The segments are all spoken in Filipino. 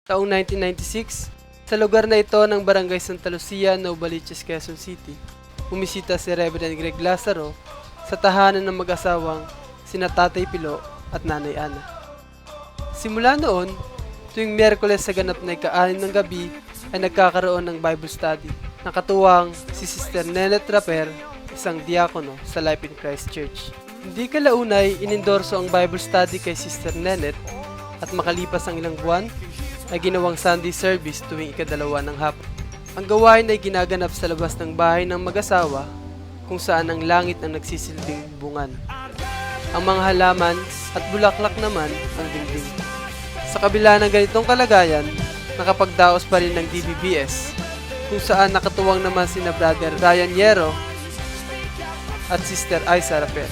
Taong 1996, sa lugar na ito ng Barangay Santa Lucia, Novaliches, Quezon City, bumisita si Reverend Greg Lazaro sa tahanan ng mag-asawang sina Tatay Pilo at Nanay Ana. Simula noon, tuwing Miyerkules sa ganap na ika-6 ng gabi ay nagkakaroon ng Bible study. Nakatuwang si Sister Nenet Raper, isang diakono sa Life in Christ Church. Hindi kalaunay inendorso ang Bible study kay Sister Nenet at makalipas ang ilang buwan ay ginawang Sunday service tuwing ika-2 ng hapon. Ang gawain ay ginaganap sa labas ng bahay ng mag-asawa kung saan ang langit ang nagsisilbing bungan. Ang mga halaman at bulaklak naman ang dingding. Sa kabila ng ganitong kalagayan, nakapagdaos pa rin ng DBBS kung saan nakatuwang naman sina Brother Ryan Yero at Sister Aiza Raper.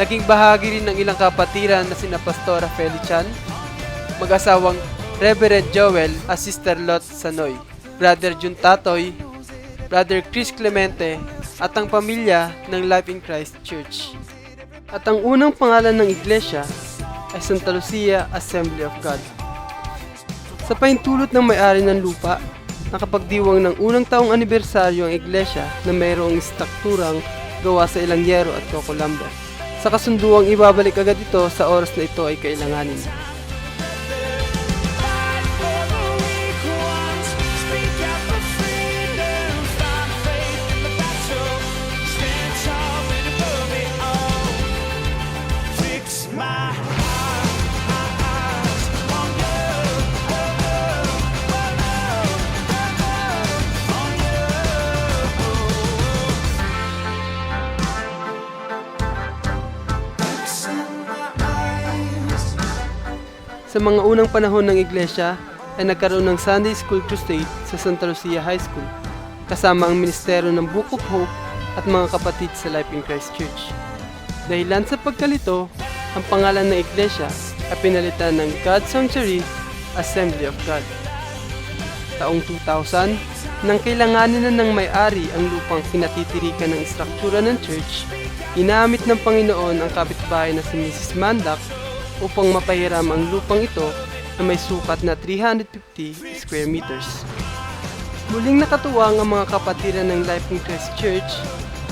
Naging bahagi rin ng ilang kapatiran na sina Pastora Felichan, mag-asawang Reverend Joel at Sister Lot Sanoy, Brother Jun Tatoy, Brother Chris Clemente at ang pamilya ng Life in Christ Church. At ang unang pangalan ng iglesia ay Santa Lucia Assembly of God. Sa paintulot ng may-ari ng lupa, nakapagdiwang ng unang taong anibersaryo ang iglesia na mayroong strukturang gawa sa ilang yero at coco lumber. Sa kasunduang ibabalik agad ito sa oras na ito ay kailanganin. Sa mga unang panahon ng iglesia ay nagkaroon ng Sunday School Crusade sa Santa Lucia High School kasama ang ministeryo ng Book of Hope at mga kapatid sa Life in Christ Church. Dahilan sa pagkalito, ang pangalan ng iglesia ay pinalitan ng God's Sanctuary Assembly of God. Taong 2000, nang kailanganin na ng may-ari ang lupang kinatitirikan ng istruktura ng church, ginamit ng Panginoon ang kapitbahay na si Mrs. Mandak upang mapahiram ang lupang ito na may sukat na 350 square meters. Muling nakatuwang ang mga kapatiran ng Life in Christ Church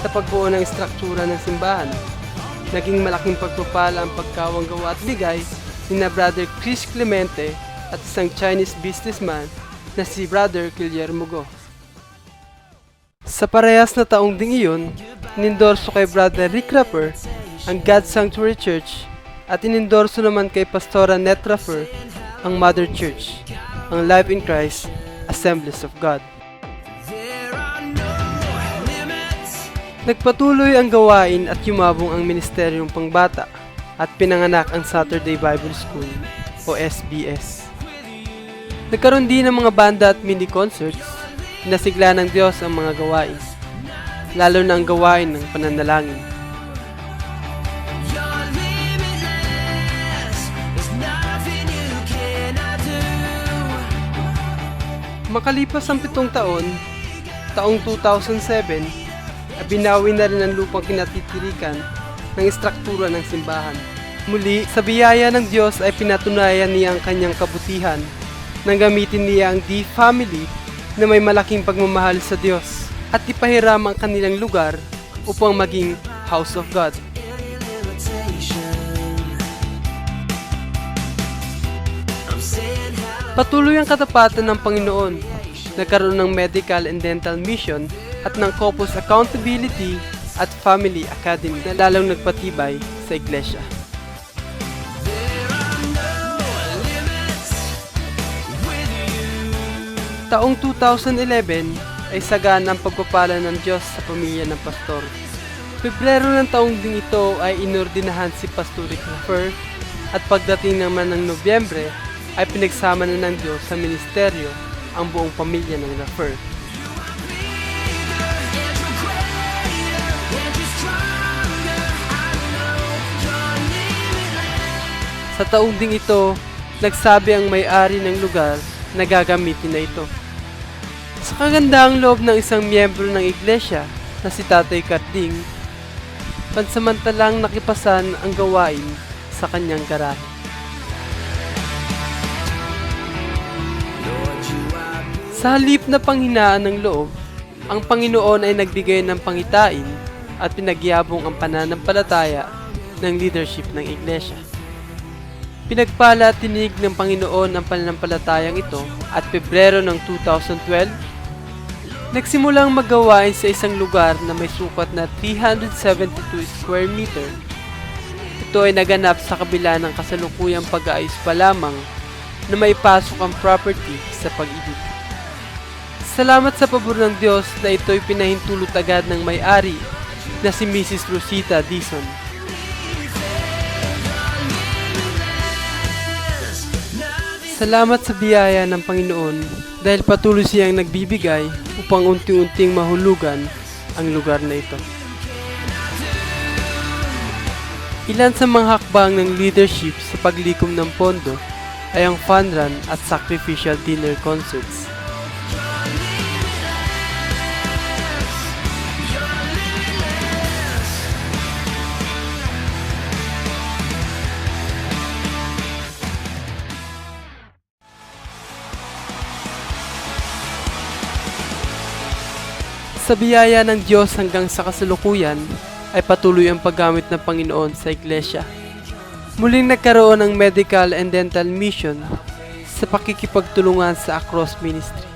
sa pagbuo ng istruktura ng simbahan. Naging malaking pagpapala ang pagkawang gawa at bigay ni na Brother Chris Clemente at isang Chinese businessman na si Brother Guillermo Go. Sa parehas na taong ding iyon, inendorso kay Brother Rick Raper ang God's Sanctuary Church at inendorso naman kay Pastora Net Raper ang Mother Church, ang Life in Christ Assemblies of God. Nagpatuloy ang gawain at yumabong ang Ministeryong Pangbata at pinanganak ang Saturday Bible School o SBS. Nagkaroon din ng mga banda at mini-concerts, nasigla ng Diyos ang mga gawain, lalo na ang gawain ng pananalangin. Makalipas ang 7 taon, taong 2007, binawi na rin ang lupang kinatitirikan ng istruktura ng simbahan. Muli, sa biyaya ng Diyos ay pinatunayan niya ang kanyang kabutihan nang gamitin niya ang D family na may malaking pagmamahal sa Diyos at ipahiram ang kanilang lugar upang maging House of God. Patuloy ang katapatan ng Panginoon. Nagkaroon ng medical and dental mission at ng Corpus Accountability at Family Academy na lalong nagpatibay sa iglesia. Taong 2011 ay sagana ang pagpapala ng Diyos sa pamilya ng pastor. Pebrero ng taong ding ito ay inordinahan si Pastor Rick Raper at pagdating naman ng Nobyembre ay pinagsama na ng Diyos sa ministeryo ang buong pamilya ng Raper. Sa taong ding ito, nagsabi ang may-ari ng lugar na gagamitin na ito. Sa Nakaganda ang loob ng isang miyembro ng iglesia na si Tatay Karding. Pansamantalang nakipasan ang gawain sa kanyang garahe. Sa halip na panghinaan ng loob, ang Panginoon ay nagbigay ng pangitain at pinagyabong ang pananampalataya ng leadership ng iglesia. Pinagpala at tinig ng Panginoon ang pananampalatayang ito at Pebrero ng 2012, nagsimulang maggawain sa isang lugar na may sukat na 372 square meter. Ito ay naganap sa kabila ng kasalukuyang pag-aayos pa lamang na maipasok ang property sa pag-ibig. Salamat sa pabor ng Diyos na ito'y pinahintulot agad ng may-ari na si Mrs. Rosita Dizon. Salamat sa biyaya ng Panginoon dahil patuloy siyang nagbibigay upang unti-unting mahulugan ang lugar na ito. Ilan sa mga hakbang ng leadership sa paglikom ng pondo ay ang fun run at sacrificial dinner concerts. Sa biyaya ng Diyos hanggang sa kasalukuyan ay patuloy ang paggamit ng Panginoon sa iglesia. Muling nagkaroon ng medical and dental mission sa pakikipagtulungan sa Across Ministry.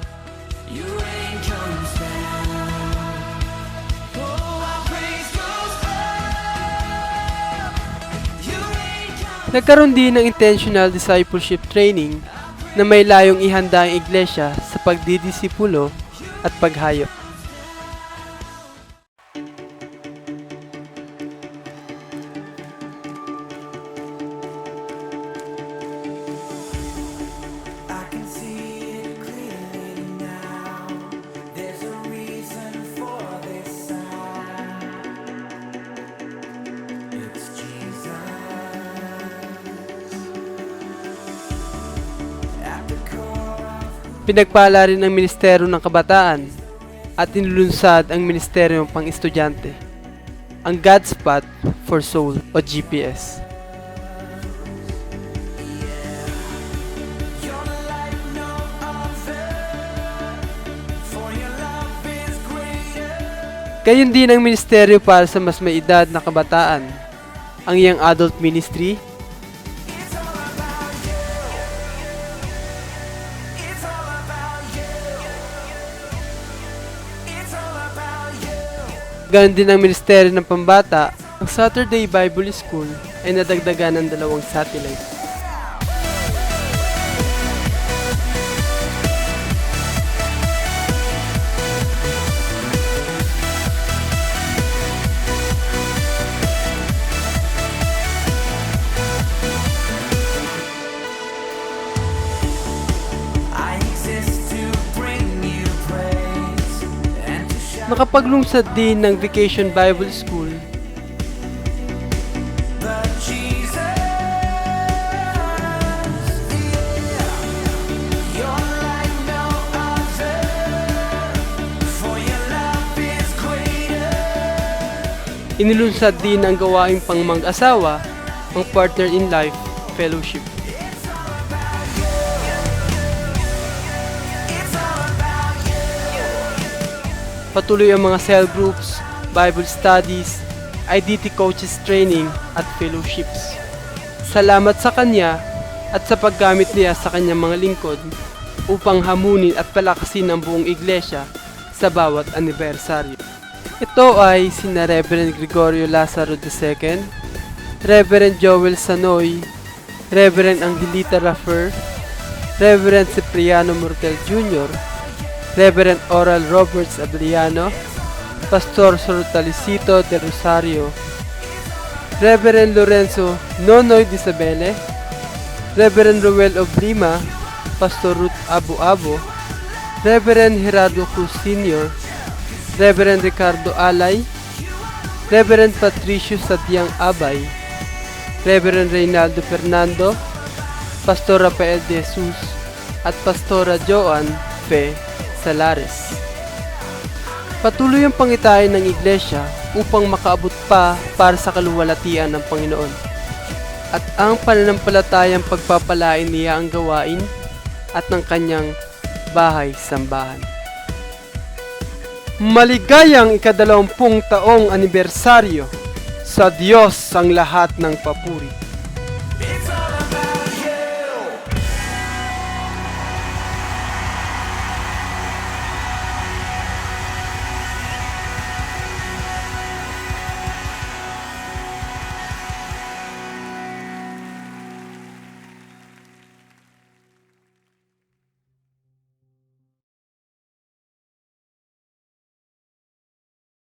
Nagkaroon din ng intentional discipleship training na may layong ihanda ang iglesia sa pagdidisipulo at paghayop. Pinagpala rin ang Ministeryo ng Kabataan at inulunsad ang Ministeryo ng Pang-Estudyante, ang God's Path for Soul o GPS. Gayon din ang Ministeryo para sa mas may edad na kabataan, ang Young Adult Ministry, gayon din ang Ministeryo ng Pambata. Ang Saturday Bible School ay nadagdagan ng 2 satellite. Nakapaglungsad din ng Vacation Bible School, inilunsad din ang gawaing pang mag-asawa, ang Partner in Life Fellowship. Patuloy ang mga cell groups, Bible studies, IDT coaches training at fellowships. Salamat sa Kanya at sa paggamit niya sa Kanyang mga lingkod upang hamunin at palakasin ang buong iglesia sa bawat anibersaryo. Ito ay sina Reverend Gregorio Lazaro II, Reverend Joel Sanoy, Reverend Angelita Raffer, Reverend Cipriano Mortel Jr., Reverend Oral Roberts Abeliano, Pastor Sortalicito de Rosario, Reverend Lorenzo Nonoy Disabele, Reverend Ruel Oblima, Pastor Ruth Abu-Abo, Reverend Gerardo Cruz Sr., Reverend Ricardo Alay, Reverend Patricio Sadyang Abay, Reverend Reynaldo Fernando, Pastor Rafael de Jesus, at Pastora Joan Fe Salares. Patuloy ang pangitain ng iglesia upang makaabot pa para sa kaluwalhatian ng Panginoon. At ang pananampalatayang pagpapalain niya ang gawain at ng kanyang bahay-sambahan. Maligayang ika-20 taong anibersaryo! Sa Diyos ang lahat ng papuri.